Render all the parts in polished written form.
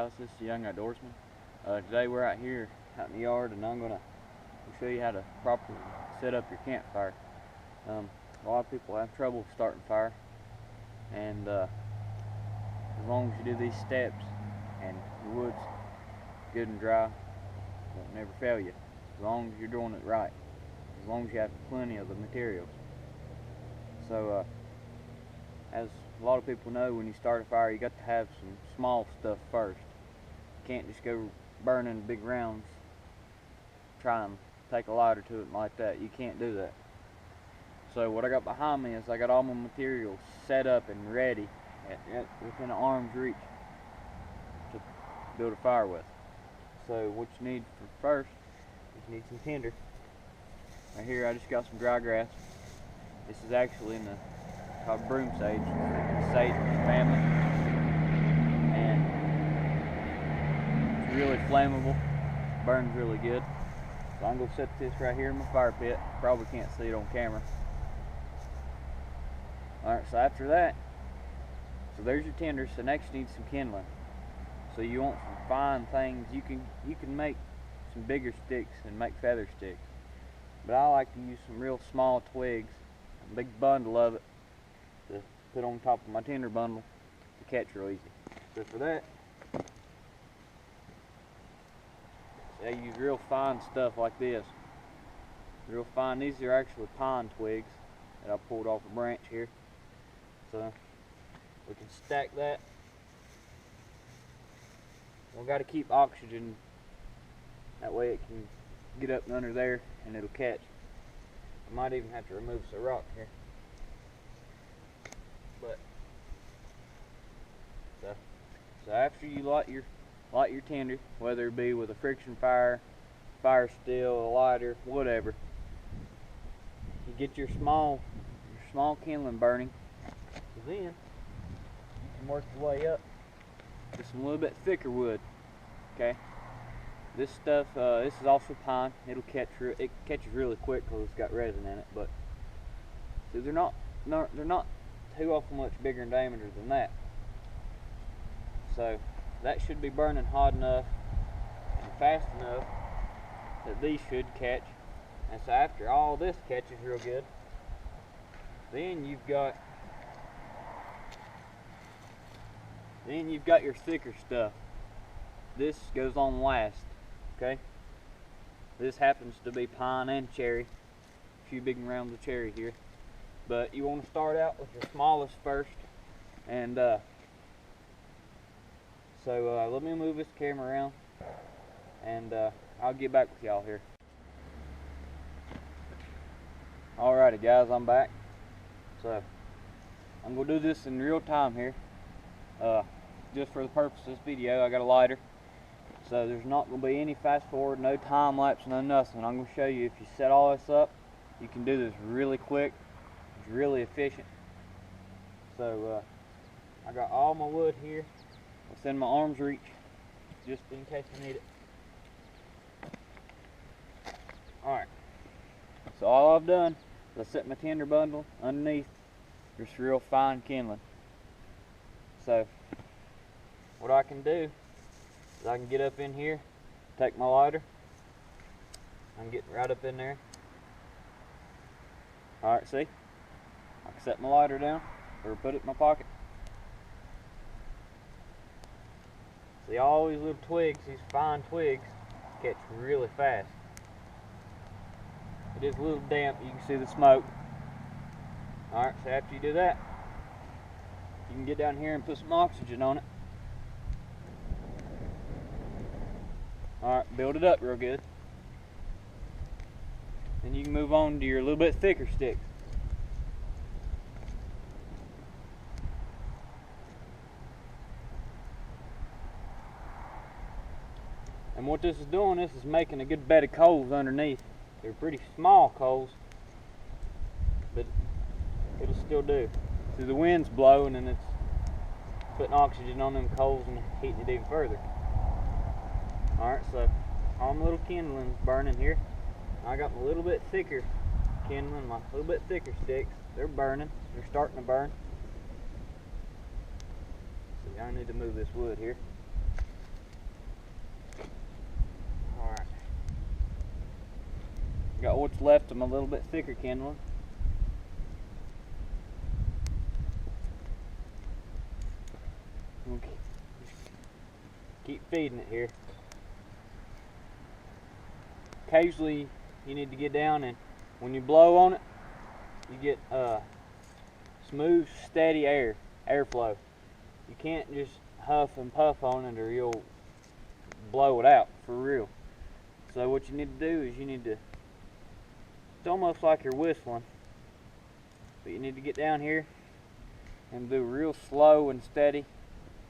guys, this is Young Outdoorsman. Today we're out here out in the yard, and I'm going to show you how to properly set up your campfire. A lot of people have trouble starting fire, and as long as you do these steps and the wood's good and dry, it won't never fail you, as long as you're doing it right, as long as you have plenty of the materials. So as a lot of people know, when you start a fire, you got to have some small stuff first. You can't just go burning big rounds, try and take a lighter to it like that. You can't do that. So what I got behind me is I got all my materials set up and ready within an arm's reach to build a fire with. So what you need first is you need some tinder. Right here I just got some dry grass. This is actually called broom sage, sage family, and it's really flammable, burns really good. So I'm going to set this right here in my fire pit. Probably can't see it on camera. Alright, so after that, so there's your tinder. So next you need some kindling. So you want some fine things. You can make some bigger sticks and make feather sticks, but I like to use some real small twigs, a big bundle of it, to put on top of my tinder bundle to catch real easy. So for that, I use real fine stuff like this. Real fine. These are actually pine twigs that I pulled off a branch here. So we can stack that. We've got to keep oxygen, that way it can get up and under there and it'll catch. I might even have to remove some rock here. But so after you light your tinder, whether it be with a friction fire, fire steel, a lighter, whatever, you get your small kindling burning. So then you can work your way up to some little bit thicker wood. Okay, this stuff, this is also pine. It catches really quick because it's got resin in it. But see, they're not too awful much bigger in diameter than that. So that should be burning hot enough and fast enough that these should catch. And so after all this catches real good, then you've got your thicker stuff. This goes on last. Okay, this happens to be pine and cherry, a few big rounds of cherry here, but you want to start out with your smallest first. And so let me move this camera around, and I'll get back with y'all here. Alrighty guys, I'm back. So I'm gonna do this in real time here. Just for the purpose of this video, I got a lighter, so there's not going to be any fast forward, no time lapse, no nothing. I'm going to show you, if you set all this up, you can do this really quick. It's really efficient. So I got all my wood here within my arm's reach, just in case I need it. Alright, so all I've done is I set my tinder bundle underneath this real fine kindling. So what I can do is I can get up in here, take my lighter, I'm getting right up in there. Alright, see? I can set my lighter down or put it in my pocket. See, all these little twigs, these fine twigs, catch really fast. It is a little damp, you can see the smoke. Alright, so after you do that, you can get down here and put some oxygen on it. Alright, build it up real good. Then you can move on to your little bit thicker sticks. And what this is doing, this is making a good bed of coals underneath. They're pretty small coals, but it'll still do. See, the wind's blowing and it's putting oxygen on them coals and heating it even further. Alright, so all my little kindling's burning here. I got my little bit thicker kindling, my little bit thicker sticks. They're burning. They're starting to burn. See, I need to move this wood here. Got what's left of my little bit thicker kindling. Okay. Keep feeding it here. Occasionally you need to get down, and when you blow on it, you get smooth, steady airflow. You can't just huff and puff on it or you'll blow it out for real. So what you need to do is it's almost like you're whistling, but you need to get down here and do real slow and steady.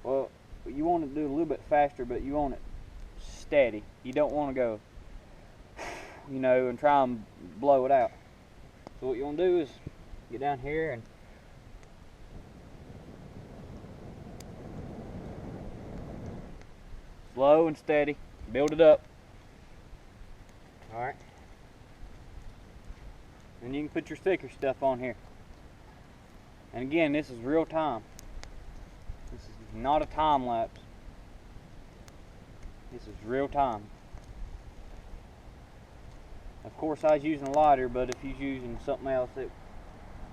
Well, you want to do a little bit faster, but you want it steady. You don't want to go, and try and blow it out. So what you want to do is get down here and slow and steady, build it up. Alright. And you can put your thicker stuff on here. And again, this is real time. This is not a time lapse. This is real time. Of course I was using a lighter, but if you're using something else, it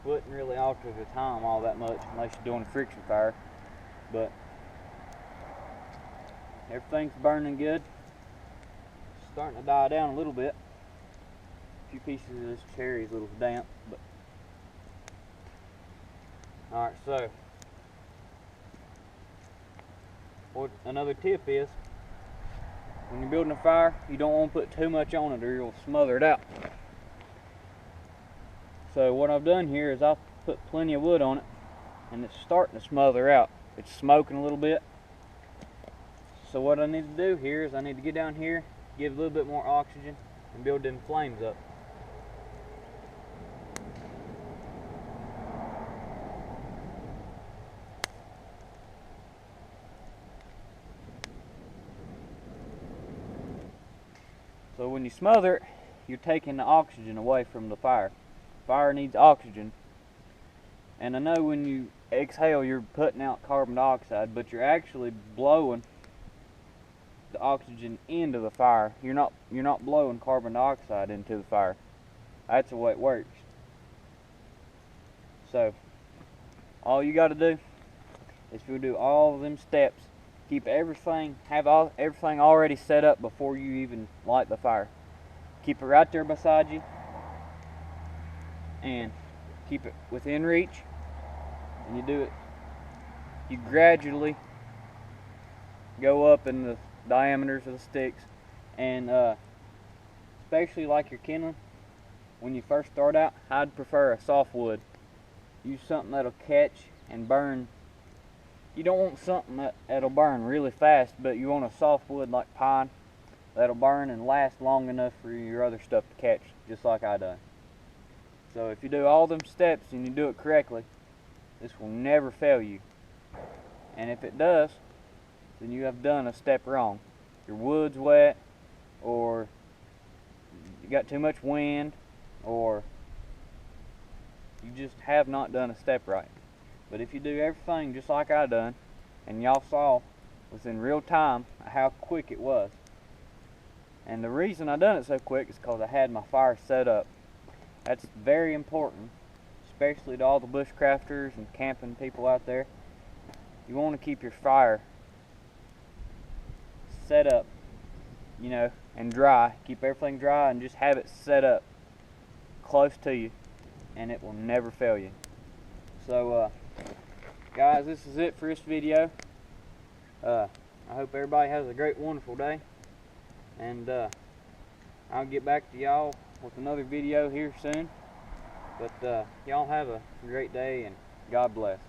wouldn't really alter the time all that much unless you're doing a friction fire. But everything's burning good. It's starting to die down a little bit. A few pieces of this cherry is a little damp, but alright, so another tip is when you're building a fire, you don't want to put too much on it or you'll smother it out. So what I've done here is I've put plenty of wood on it, and it's starting to smother out. It's smoking a little bit. So what I need to do here is I need to get down here, give a little bit more oxygen, and build them flames up. So when you smother it, you're taking the oxygen away from the fire. Fire needs oxygen. And I know when you exhale, you're putting out carbon dioxide, but you're actually blowing the oxygen into the fire. You're not blowing carbon dioxide into the fire. That's the way it works. So all you got to do is you do all of them steps. Keep everything, everything already set up before you even light the fire. Keep it right there beside you, and keep it within reach. And you do it. You gradually go up in the diameters of the sticks, and especially like your kindling, when you first start out, I'd prefer a softwood. Use something that'll catch and burn. You don't want something that'll burn really fast, but you want a softwood like pine that'll burn and last long enough for your other stuff to catch, just like I done. So if you do all them steps and you do it correctly, this will never fail you. And if it does, then you have done a step wrong. Your wood's wet, or you got too much wind, or you just have not done a step right. But if you do everything just like I done, and y'all saw within real time how quick it was. And the reason I done it so quick is because I had my fire set up. That's very important, especially to all the bushcrafters and camping people out there. You want to keep your fire set up, and dry. Keep everything dry and just have it set up close to you, and it will never fail you. So guys, this is it for this video. I hope everybody has a great, wonderful day, and I'll get back to y'all with another video here soon. But y'all have a great day, and God bless.